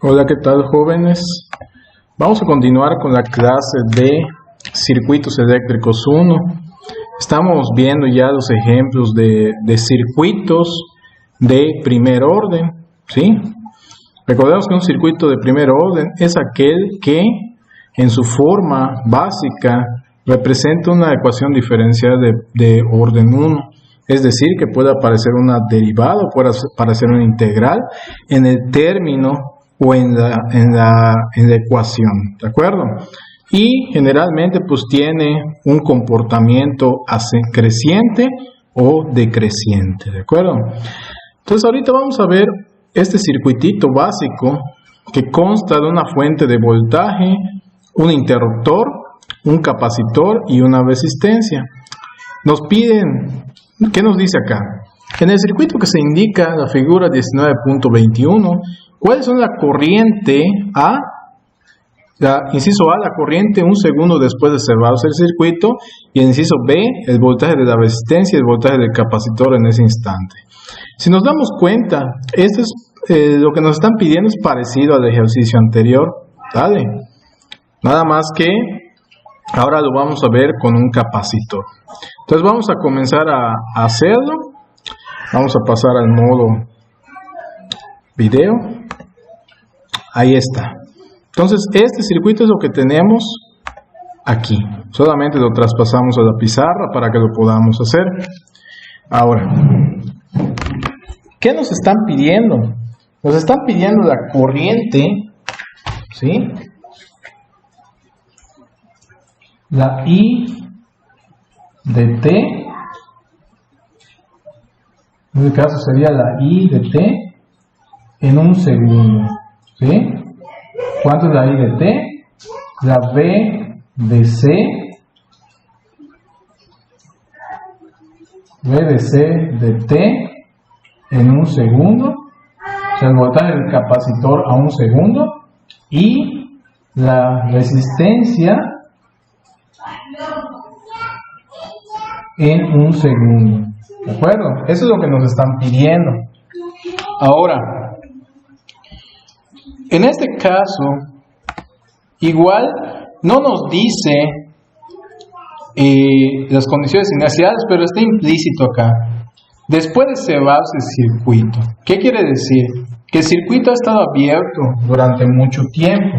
Hola, ¿qué tal, jóvenes? Vamos a continuar con la clase de circuitos eléctricos 1. Estamos viendo ya los ejemplos de circuitos de primer orden, ¿sí? Recordemos que un circuito de primer orden es aquel que en su forma básica representa una ecuación diferencial de orden 1. Es decir, que puede aparecer una derivada o puede aparecer una integral en el término o en la ecuación, ¿de acuerdo? Y generalmente pues tiene un comportamiento creciente o decreciente, ¿de acuerdo? Entonces ahorita vamos a ver este circuitito básico que consta de una fuente de voltaje, un interruptor, un capacitor y una resistencia. Nos piden, ¿qué nos dice acá? En el circuito que se indica en la figura 19.21, ¿cuáles son la corriente A? Inciso A, la corriente un segundo después de cerrarse el circuito, y el inciso B, el voltaje de la resistencia y el voltaje del capacitor en ese instante. Si nos damos cuenta, esto es, lo que nos están pidiendo es parecido al ejercicio anterior, ¿vale? Nada más que ahora lo vamos a ver con un capacitor. Entonces vamos a comenzar a hacerlo. Vamos a pasar al modo video. Ahí está. Entonces este circuito es lo que tenemos aquí. Solamente lo traspasamos a la pizarra para que lo podamos hacer. Ahora, ¿qué nos están pidiendo? Nos están pidiendo la corriente, ¿sí? La I de T. En este caso sería la I de T en un segundo, ¿sí? ¿Cuánto es la I de T? La B de C. B de C de T en un segundo. O sea, el voltaje del capacitor a un segundo. Y la resistencia en un segundo. ¿De acuerdo? Eso es lo que nos están pidiendo. Ahora, en este caso, igual no nos dice las condiciones iniciales, pero está implícito acá. Después de cerrarse el circuito, ¿qué quiere decir? Que el circuito ha estado abierto durante mucho tiempo.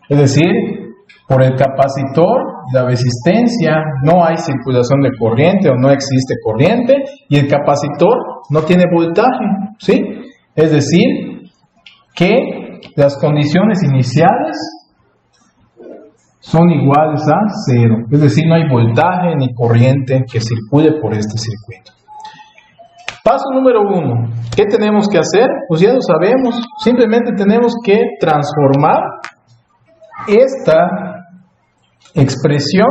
Es decir, por el capacitor, la resistencia, no hay circulación de corriente o no existe corriente, y el capacitor no tiene voltaje, ¿sí? Es decir, que las condiciones iniciales son iguales a 0. Es decir, no hay voltaje ni corriente que circule por este circuito. Paso número 1. ¿Qué tenemos que hacer? Pues ya lo sabemos. Simplemente tenemos que transformar esta expresión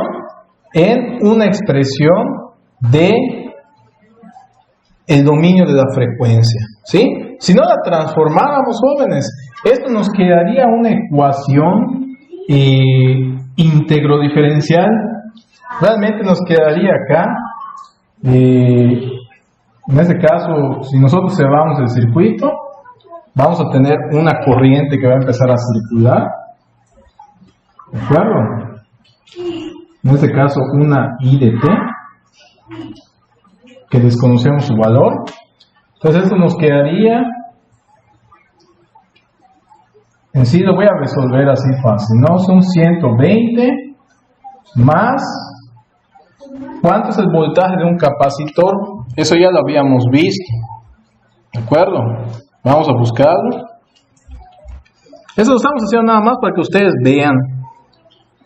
en una expresión de el dominio de la frecuencia, ¿sí? Si no la transformáramos, jóvenes, esto nos quedaría una ecuación íntegro-diferencial. Realmente nos quedaría acá, en este caso, si nosotros cerramos el circuito, vamos a tener una corriente que va a empezar a circular, ¿de acuerdo? En este caso, una I de T, que desconocemos su valor. Entonces esto nos quedaría, en sí lo voy a resolver así fácil, ¿no? Son 120 más, ¿cuánto es el voltaje de un capacitor? Eso ya lo habíamos visto, ¿de acuerdo? Vamos a buscarlo. Eso lo estamos haciendo nada más para que ustedes vean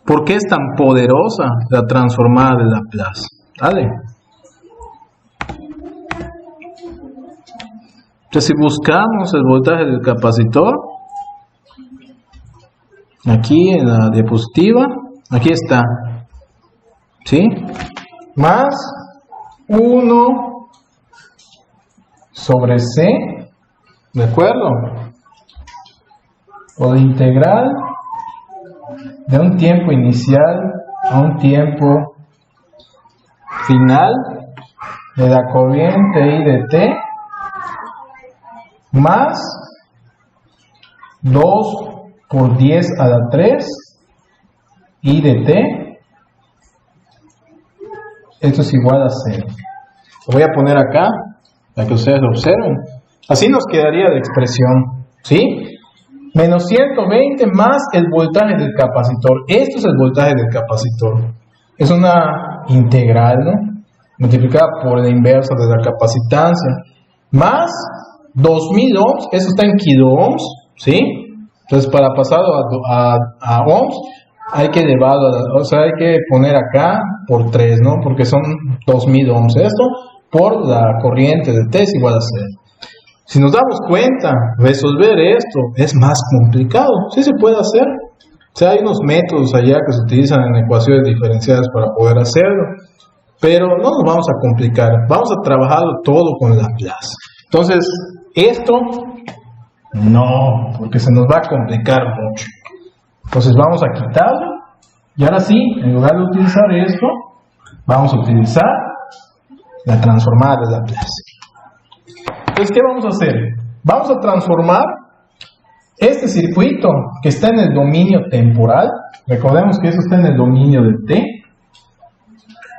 por qué es tan poderosa la transformada de Laplace, ¿vale? Entonces, si buscamos el voltaje del capacitor, aquí en la diapositiva, aquí está, ¿sí? Más 1 sobre C, ¿de acuerdo? O la integral de un tiempo inicial a un tiempo final de la corriente I de T, más 2 por 10 a la 3 I de t. Esto es igual a 0. Lo voy a poner acá para que ustedes lo observen. Así nos quedaría la expresión, ¿sí? Menos 120 más el voltaje del capacitor. Esto es el voltaje del capacitor. Es una integral, ¿no? Multiplicada por la inversa de la capacitancia. Más 2000 ohms. Eso está en kiloohms, ¿sí? Entonces, para pasarlo a ohms, hay que elevarlo, o sea, hay que poner acá por 3, ¿no? Porque son 2000 ohms. Esto por la corriente de T es igual a 0. Si nos damos cuenta, resolver esto es más complicado. Sí se puede hacer. O sea, hay unos métodos allá que se utilizan en ecuaciones diferenciales para poder hacerlo. Pero no nos vamos a complicar. Vamos a trabajarlo todo con Laplace. Entonces, esto no, porque se nos va a complicar mucho. Entonces vamos a quitarlo. Y ahora sí, en lugar de utilizar esto, vamos a utilizar la transformada de Laplace. Entonces, ¿qué vamos a hacer? Vamos a transformar este circuito que está en el dominio temporal. Recordemos que eso está en el dominio de t,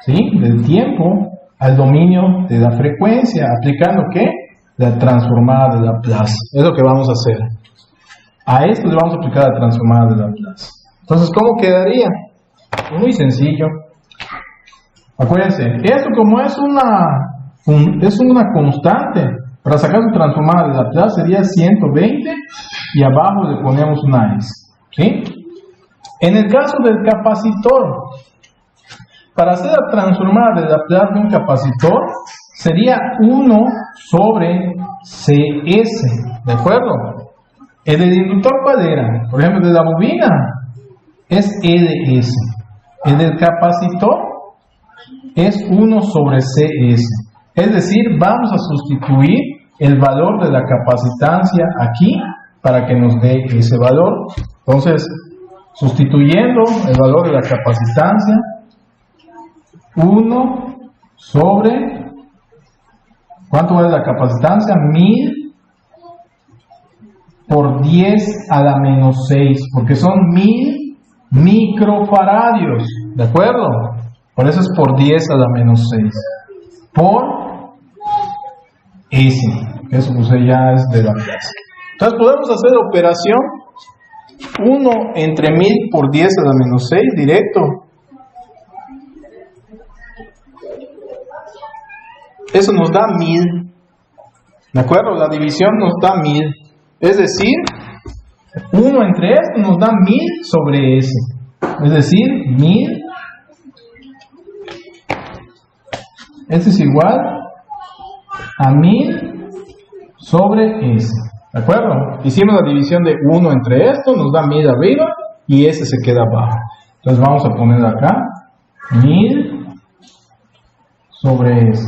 ¿sí? Del tiempo, al dominio de la frecuencia, aplicando ¿qué? La transformada de Laplace. Es lo que vamos a hacer. A esto le vamos a aplicar la transformada de Laplace. Entonces, ¿cómo quedaría? Muy sencillo. Acuérdense, esto como es una constante, para sacar su transformada de Laplace sería 120 y abajo le ponemos una S, ¿sí? En el caso del capacitor, para hacer la transformada de Laplace de un capacitor sería 1 sobre CS, ¿de acuerdo? El del inductor, ¿cuál era? Por ejemplo, el de la bobina es E de S. El del capacitor es 1 sobre CS. Es decir, vamos a sustituir el valor de la capacitancia aquí para que nos dé ese valor. Entonces, sustituyendo el valor de la capacitancia, 1 sobre, ¿cuánto vale la capacitancia? 1000 por 10 a la menos 6, porque son 1000 microfaradios, ¿de acuerdo? Por eso es por 10 a la menos 6, por S, que eso pues ya es de la clase. Entonces podemos hacer la operación 1 entre 1000 por 10 a la menos 6 directo. Eso nos da 1000, ¿de acuerdo? La división nos da 1000. Es decir, 1 entre esto nos da 1000 sobre S. Es decir, 1000. Esto es igual a 1000 sobre S. ¿De acuerdo? Hicimos la división de 1 entre esto, nos da 1000 arriba y S se queda abajo. Entonces vamos a poner acá 1000 sobre S.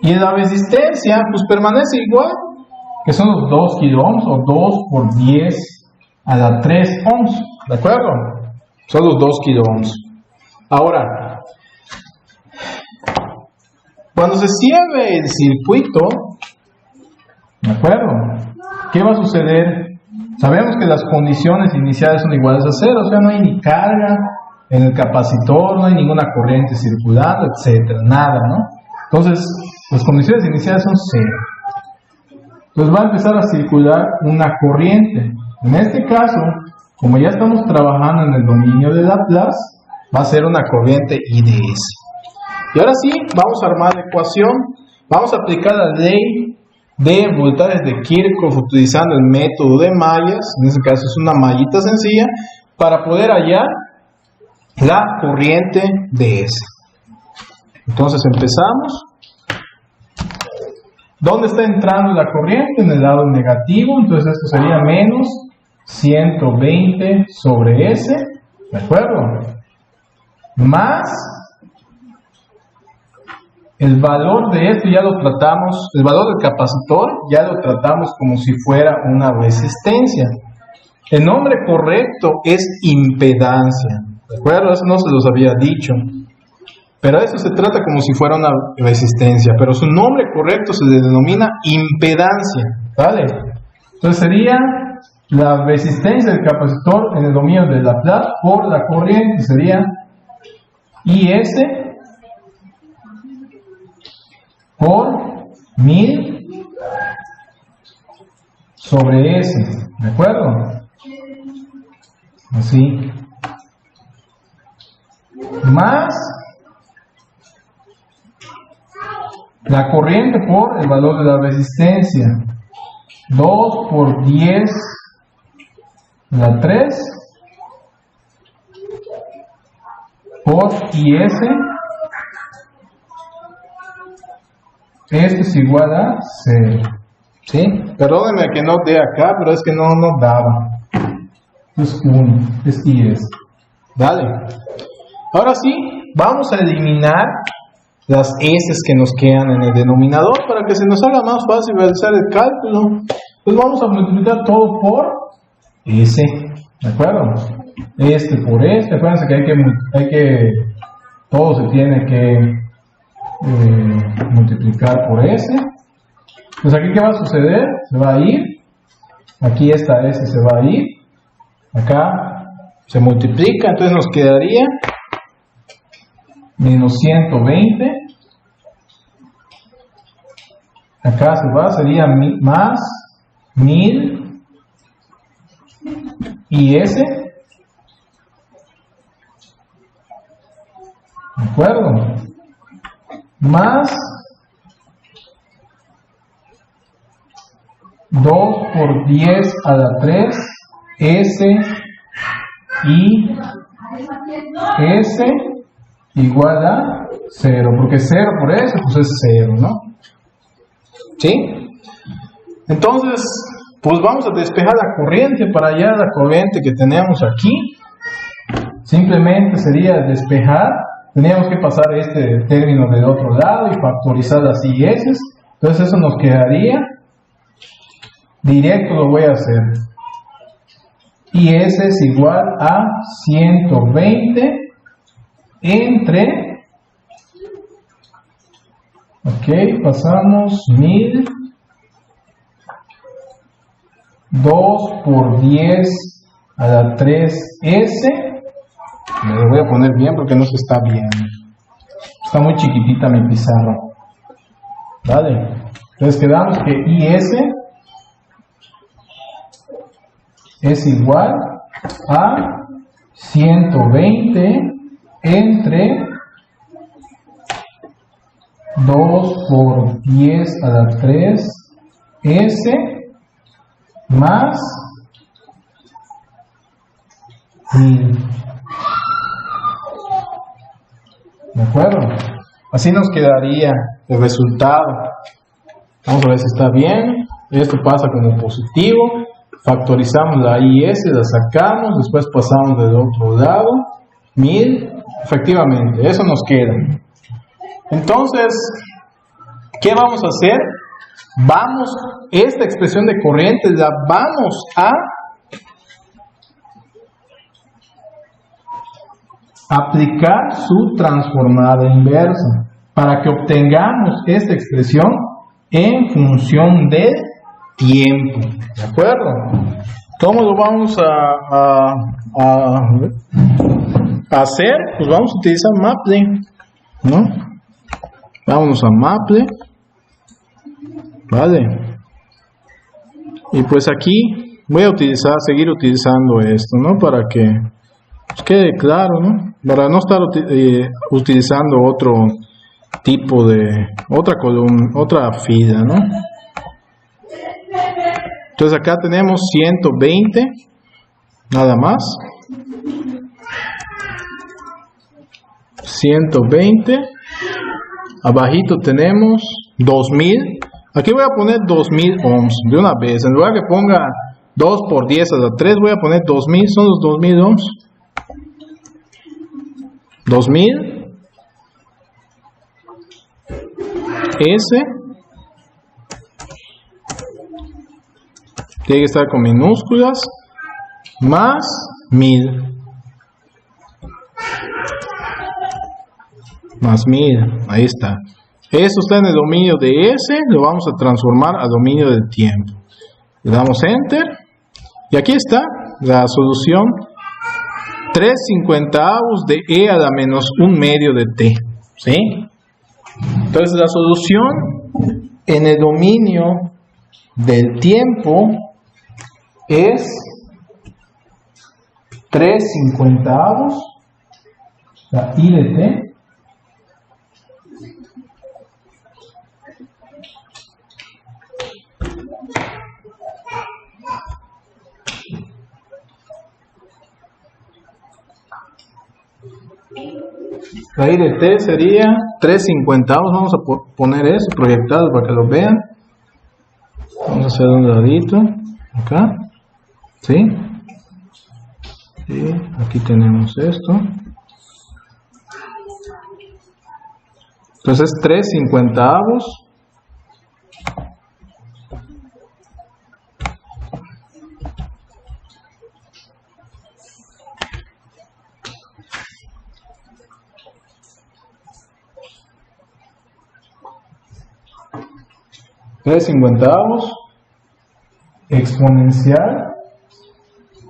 Y la resistencia pues permanece igual, que son los 2 kiloohms o 2 por 10 a la 3 ohms. ¿De acuerdo? Son los 2 kiloohms. Ahora, cuando se cierre el circuito, ¿de acuerdo? ¿Qué va a suceder? Sabemos que las condiciones iniciales son iguales a 0, o sea, no hay ni carga en el capacitor, no hay ninguna corriente circulando, etcétera, nada, ¿no? Entonces, las condiciones iniciales son 0. Entonces va a empezar a circular una corriente. En este caso, como ya estamos trabajando en el dominio de Laplace, va a ser una corriente I de S. Y ahora sí, vamos a armar la ecuación. Vamos a aplicar la ley de voltajes de Kirchhoff utilizando el método de mallas. En este caso es una mallita sencilla para poder hallar la corriente de S. Entonces empezamos. ¿Dónde está entrando la corriente? En el lado negativo. Entonces esto sería menos 120 sobre S. ¿De acuerdo? Más el valor de esto ya lo tratamos, el valor del capacitor ya lo tratamos como si fuera una resistencia. El nombre correcto es impedancia, ¿de acuerdo? Eso no se los había dicho. Pero eso se trata como si fuera una resistencia, pero su nombre correcto se le denomina impedancia, ¿vale? Entonces sería la resistencia del capacitor en el dominio de Laplace por la corriente sería IS por 1000 sobre S, ¿de acuerdo? Así. Más la corriente por el valor de la resistencia. 2 por 10 a la 3 por IS. Esto es igual a 0. ¿Sí? Perdónenme que no dé acá, pero es que no daba. Es 1, es IS. Dale. Ahora sí, vamos a eliminar las S que nos quedan en el denominador para que se nos haga más fácil realizar el cálculo. Pues vamos a multiplicar todo por S, ¿de acuerdo? Este por este, acuérdense que todo se tiene que multiplicar por S. Pues aquí, ¿qué va a suceder? Se va a ir, aquí esta S se va a ir, acá se multiplica, entonces nos quedaría menos 120, acá se va, sería más 1000 y S, ¿de acuerdo? Más 2 por 10 a la 3 S y S igual a 0, porque 0 por S pues es 0, ¿no? ¿Sí? Entonces, pues vamos a despejar la corriente. Para hallar la corriente que tenemos aquí, simplemente sería despejar. Teníamos que pasar este término del otro lado y factorizar las IS. Entonces eso nos quedaría, directo lo voy a hacer, IS es igual a 120 entre, ok, pasamos 1000, 2 por 10 a la 3S. Me lo voy a poner bien porque no se está viendo. Está muy chiquitita mi pizarra. Vale. Entonces quedamos que IS es igual a 120 entre 2 por 10 a la 3 S más 1000. ¿De acuerdo? Así nos quedaría el resultado. Vamos a ver si está bien. Esto pasa como positivo. Factorizamos la IS, la sacamos. Después pasamos del otro lado. 1000. Efectivamente, eso nos queda. Entonces, ¿qué vamos a hacer? Esta expresión de corriente la vamos a aplicar su transformada inversa para que obtengamos esta expresión en función del tiempo. ¿De acuerdo? ¿Cómo lo vamos a hacer? Pues vamos a utilizar Maple, ¿no? Vámonos a Maple. Vale. Y pues aquí voy a seguir utilizando esto, ¿no? Para que quede claro, ¿no? Para no estar utilizando otro tipo de, otra columna, otra fila, ¿no? Entonces acá tenemos 120, nada más. 120. Abajito tenemos 2000. Aquí voy a poner 2000 ohms de una vez. En lugar que ponga 2 por 10 a la 3, voy a poner 2000, son los 2000 ohms. 2000 S tiene que estar con minúsculas más 1000 más 1000, ahí está. Esto está en el dominio de S, lo vamos a transformar a dominio del tiempo. Le damos Enter Y aquí está la solución. 3/50 de e a la menos 1/2 de t. ¿Sí? Entonces la solución en el dominio del tiempo es 3/50 la i de t la i de t sería 3/50. Vamos a poner eso proyectado para que lo vean. Vamos a hacer un ladito acá, ¿sí? Y aquí tenemos esto. Entonces 3/50 exponencial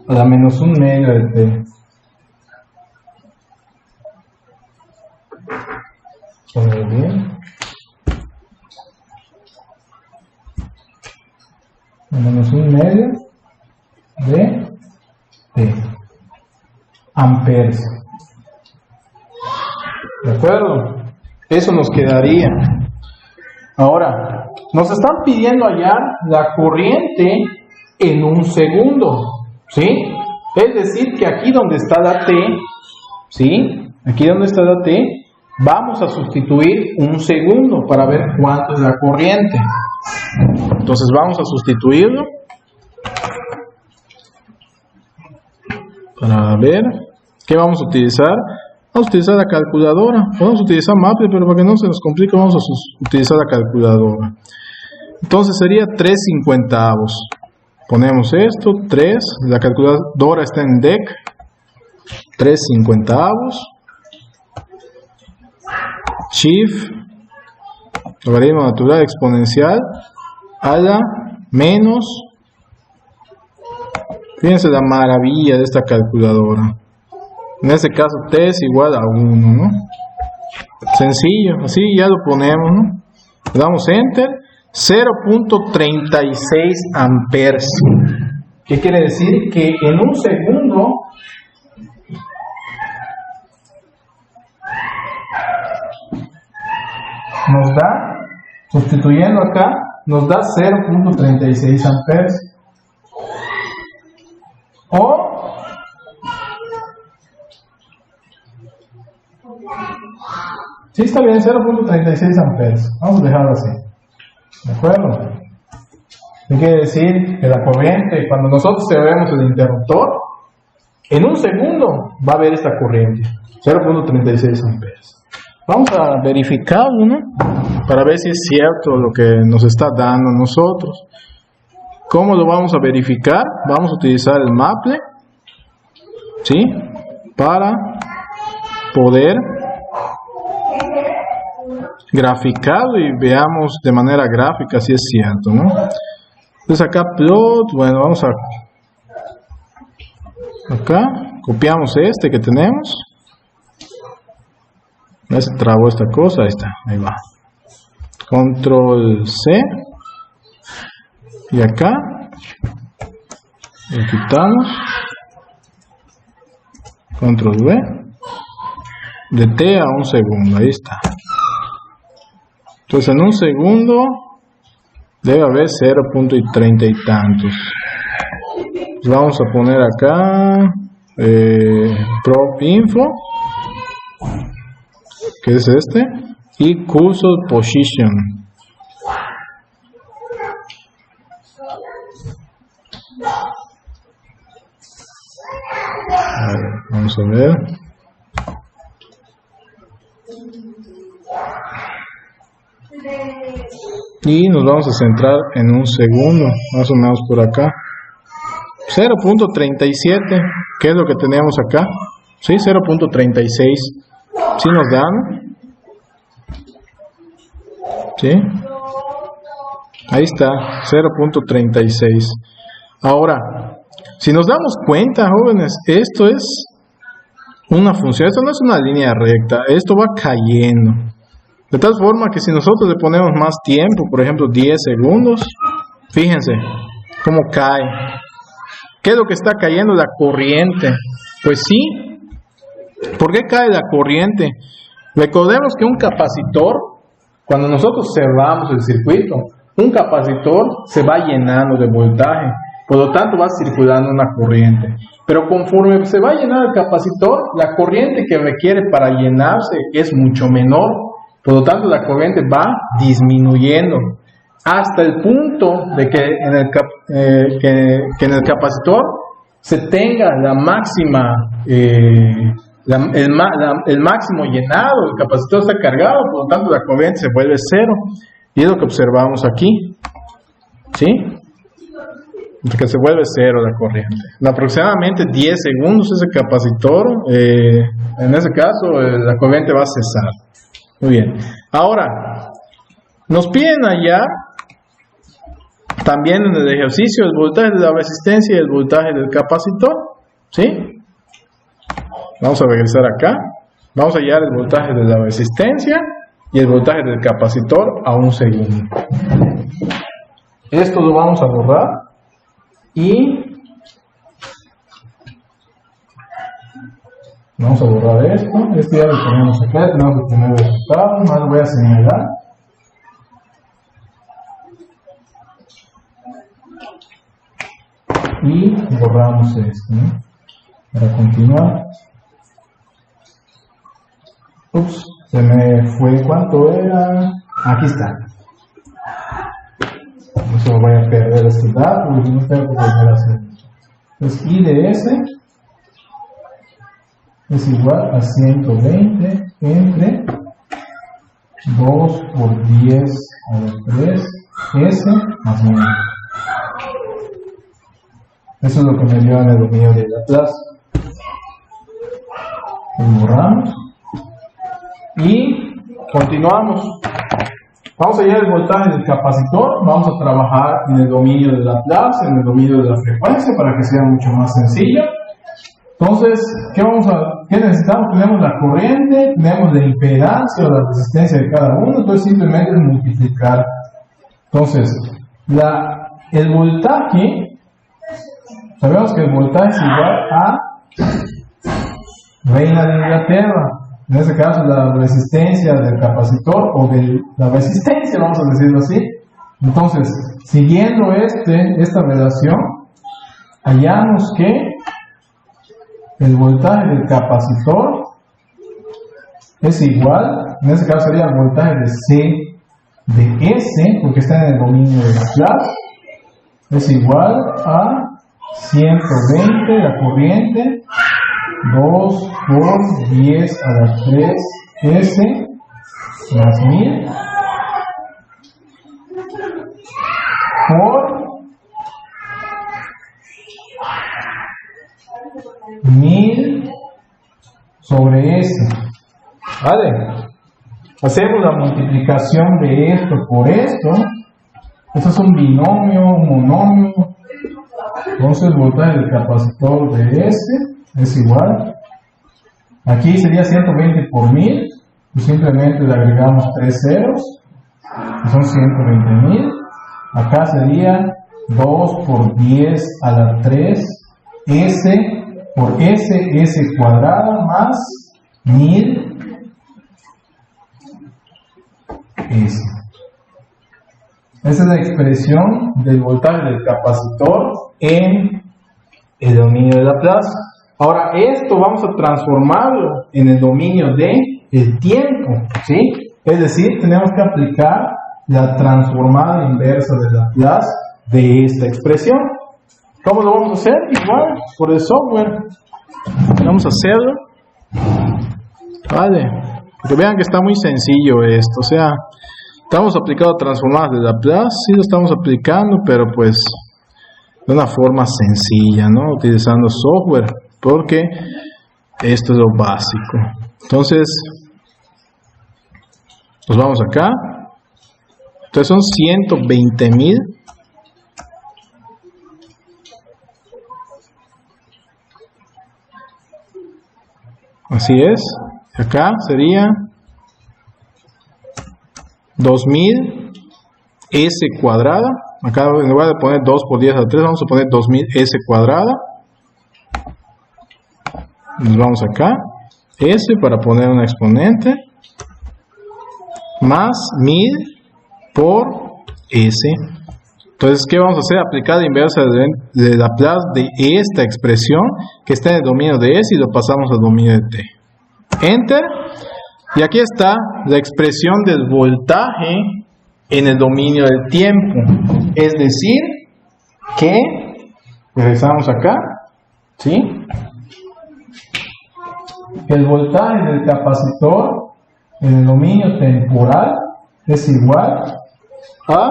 a la menos 1/2 de t. Poner bien. A menos 1/2 de t. Amperes. ¿De acuerdo? Eso nos quedaría. Ahora, nos están pidiendo hallar la corriente en un segundo, ¿sí? Es decir, que aquí donde está la t, ¿sí? Aquí donde está la t, vamos a sustituir un segundo para ver cuánto es la corriente. Entonces vamos a sustituirlo para ver qué vamos a utilizar. Vamos a utilizar la calculadora. Podemos utilizar Maple, pero para que no se nos complique vamos a utilizar la calculadora. Entonces sería 3/50. Ponemos esto, 3. La calculadora está en DEC. 3/50. Shift. Logaritmo natural exponencial a la menos. Fíjense la maravilla de esta calculadora. En este caso t es igual a 1, ¿no? Sencillo, así ya lo ponemos, ¿no? Le damos enter. 0.36 amperes. ¿Qué quiere decir? Que en un segundo nos da, sustituyendo acá, nos da 0.36 amperes. O sí, está bien, 0.36 amperes. Vamos a dejarlo así. ¿De acuerdo? ¿Qué quiere decir? Que la corriente, cuando nosotros cerremos el interruptor, en un segundo va a haber esta corriente. 0.36 amperes. Vamos a verificarlo, ¿no? Para ver si es cierto lo que nos está dando a nosotros. ¿Cómo lo vamos a verificar? Vamos a utilizar el Maple, ¿sí? Para poder graficarlo y veamos de manera gráfica si es cierto, ¿no? Entonces acá plot, bueno, vamos a acá, copiamos este que tenemos. Ya se trabó esta cosa, ahí está, ahí va. Control C. Y acá lo quitamos. Control V. De t a un segundo, ahí está. Entonces en un segundo debe haber 0.30 y tantos. Pues vamos a poner acá prop info, que es este, y cursor position. Vamos a ver. Y nos vamos a centrar en un segundo, más o menos por acá. 0.37, ¿qué es lo que tenemos acá? Sí, 0.36. ¿Sí nos dan? ¿Sí? Ahí está, 0.36. Ahora, Si nos damos cuenta, jóvenes, esto es una función, esto no es una línea recta, esto va cayendo. De tal forma que si nosotros le ponemos más tiempo, por ejemplo 10 segundos, fíjense cómo cae. ¿Qué es lo que está cayendo? La corriente. Pues sí. ¿Por qué cae la corriente? Recordemos que un capacitor, cuando nosotros cerramos el circuito, un capacitor se va llenando de voltaje, por lo tanto va circulando una corriente. Pero conforme se va llenando el capacitor, la corriente que requiere para llenarse es mucho menor, por lo tanto la corriente va disminuyendo hasta el punto de que en el capacitor se tenga la máxima el máximo llenado, el capacitor está cargado, por lo tanto la corriente se vuelve cero, y es lo que observamos aquí, ¿sí? Que se vuelve cero la corriente. En aproximadamente 10 segundos ese capacitor, en ese caso la corriente va a cesar. Muy bien. Ahora, nos piden hallar también en el ejercicio el voltaje de la resistencia y el voltaje del capacitor, ¿sí? Vamos a regresar acá. Vamos a hallar el voltaje de la resistencia y el voltaje del capacitor a 1 segundo. Esto lo vamos a borrar y vamos a borrar esto. Esto ya lo ponemos acá. Tenemos el primer resultado. Más lo voy a señalar. Y borramos esto, ¿no? Para continuar. Ups, se me fue. ¿Cuánto era? Aquí está. No se me voy a perder este dato porque no tengo que volver a hacer. Entonces, I de S es igual a 120 entre 2 por 10 a la 3 S más 1. Eso es lo que me dio en el dominio de Laplace. Lo borramos. Y continuamos. Vamos a hallar el voltaje del capacitor. Vamos a trabajar en el dominio de Laplace, en el dominio de la frecuencia, para que sea mucho más sencillo. Entonces, ¿qué necesitamos? Tenemos la corriente, tenemos la impedancia o la resistencia de cada uno. Entonces, simplemente es multiplicar. Entonces, el voltaje, sabemos que el voltaje es igual a Reina de Inglaterra. En este caso, la resistencia del capacitor o de la resistencia, vamos a decirlo así. Entonces, siguiendo esta relación, hallamos que el voltaje del capacitor es igual, en este caso sería el voltaje de C de S, porque está en el dominio de Laplace, es igual a 120, la corriente, 2 por 10 a la 3 S más 1000 por 1000 sobre S. ¿Vale? Hacemos la multiplicación de esto por esto. Esto es un binomio, un monomio. Entonces el voltaje del capacitor de S es igual. Aquí sería 120 por 1000. Y simplemente le agregamos 3 ceros. Que son 120.000. Acá sería 2 por 10 a la 3 S por S cuadrada más 1000 S. Esa es la expresión del voltaje del capacitor en el dominio de Laplace. Ahora, esto vamos a transformarlo en el dominio del tiempo, ¿sí? Es decir, tenemos que aplicar la transformada inversa de Laplace de esta expresión. ¿Cómo lo vamos a hacer? Igual, por el software. Vamos a hacerlo. Vale. Que vean que está muy sencillo esto. O sea, estamos aplicando transformadas de Laplace. Sí lo estamos aplicando, pero pues de una forma sencilla, ¿no? Utilizando software. Porque esto es lo básico. Entonces, nos vamos acá. Entonces son 120.000 Así es. Acá sería 2000 S cuadrada. Acá en lugar de poner 2 por 10 a la 3, vamos a poner 2000 S cuadrada. Nos vamos acá. S para poner un exponente. Más 1000 por S. Entonces, ¿qué vamos a hacer? Aplicar la inversa de Laplace de esta expresión que está en el dominio de S y lo pasamos al dominio de T. Enter. Y aquí está la expresión del voltaje en el dominio del tiempo. Es decir, que regresamos acá, ¿sí? El voltaje del capacitor en el dominio temporal es igual a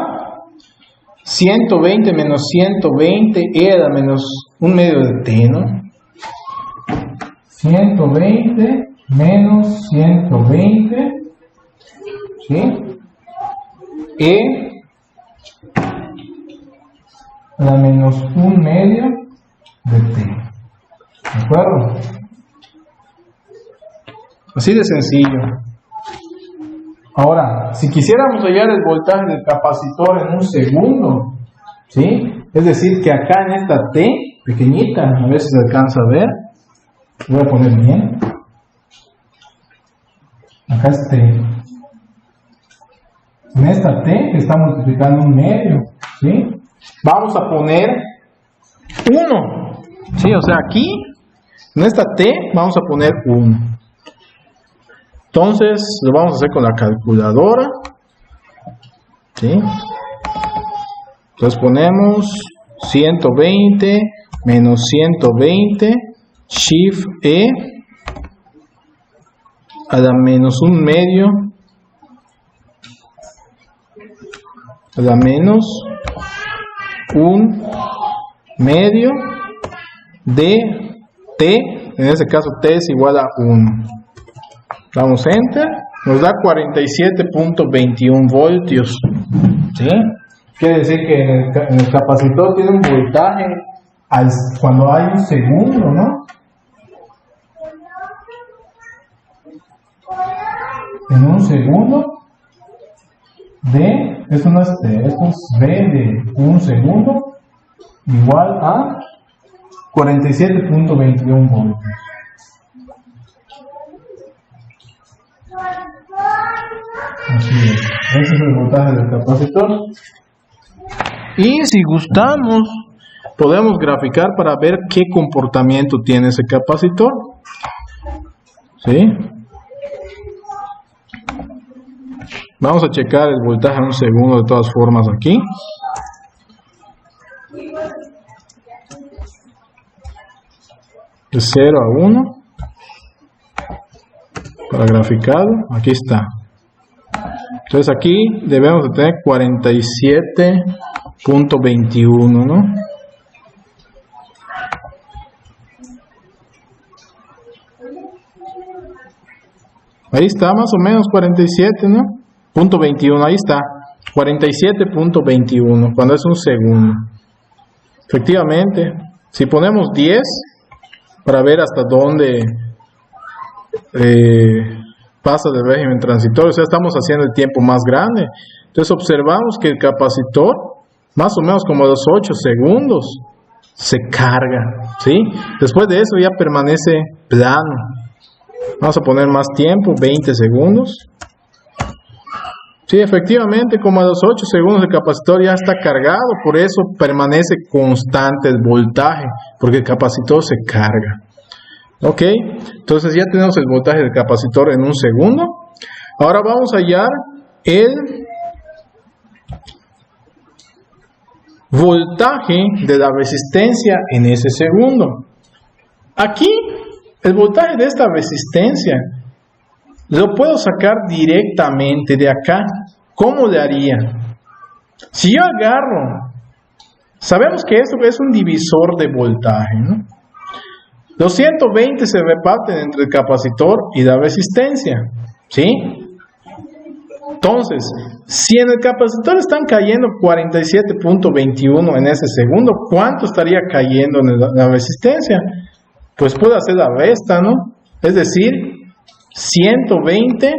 120 menos 120 e a la menos 1 medio de t, ¿no? 120 menos 120, ¿sí? E a la menos 1 medio de t. ¿De acuerdo? Así de sencillo. Ahora, si quisiéramos hallar el voltaje del capacitor en un segundo, ¿sí? Es decir, que acá en esta T pequeñita, a ver si se alcanza a ver, voy a poner bien. Acá es T. En esta T que está multiplicando 1 medio, ¿sí? Vamos a poner 1, ¿sí? O sea, aquí, en esta T, vamos a poner 1. Entonces, lo vamos a hacer con la calculadora, ¿sí? Entonces ponemos 120 menos 120, Shift E, a la menos 1 medio, a la menos 1 medio de T, en este caso T es igual a 1. Damos Enter, nos da 47.21 voltios, ¿sí? Quiere decir que en el capacitor tiene un voltaje cuando hay un segundo, ¿no? En un segundo de, esto no es T, esto es B de 1 segundo, igual a 47.21 voltios. Así es. Ese es el voltaje del capacitor. Y si gustamos, podemos graficar para ver qué comportamiento tiene ese capacitor. ¿Sí? Vamos a checar el voltaje en un segundo de todas formas aquí. De 0 a 1. Para graficarlo, aquí está. Entonces aquí debemos de tener 47.21, ¿no? Ahí está, más o menos 47, ¿no? Punto 21, ahí está. 47.21, cuando es un segundo. Efectivamente, si ponemos 10, para ver hasta dónde pasa del régimen transitorio, o sea, estamos haciendo el tiempo más grande. Entonces observamos que el capacitor, más o menos como a los 8 segundos, se carga, ¿sí? Después de eso ya permanece plano. Vamos a poner más tiempo, 20 segundos. Sí, efectivamente, como a los 8 segundos el capacitor ya está cargado, por eso permanece constante el voltaje, porque el capacitor se carga. Ok, entonces ya tenemos el voltaje del capacitor en un segundo. Ahora vamos a hallar el voltaje de la resistencia en ese segundo. Aquí, el voltaje de esta resistencia lo puedo sacar directamente de acá. ¿Cómo le haría? Si yo agarro, sabemos que esto es un divisor de voltaje, ¿no? Los 120 se reparten entre el capacitor y la resistencia, ¿sí? Entonces, si en el capacitor están cayendo 47.21 en ese segundo, ¿cuánto estaría cayendo en la resistencia? Pues puedo hacer la resta, ¿no? Es decir, 120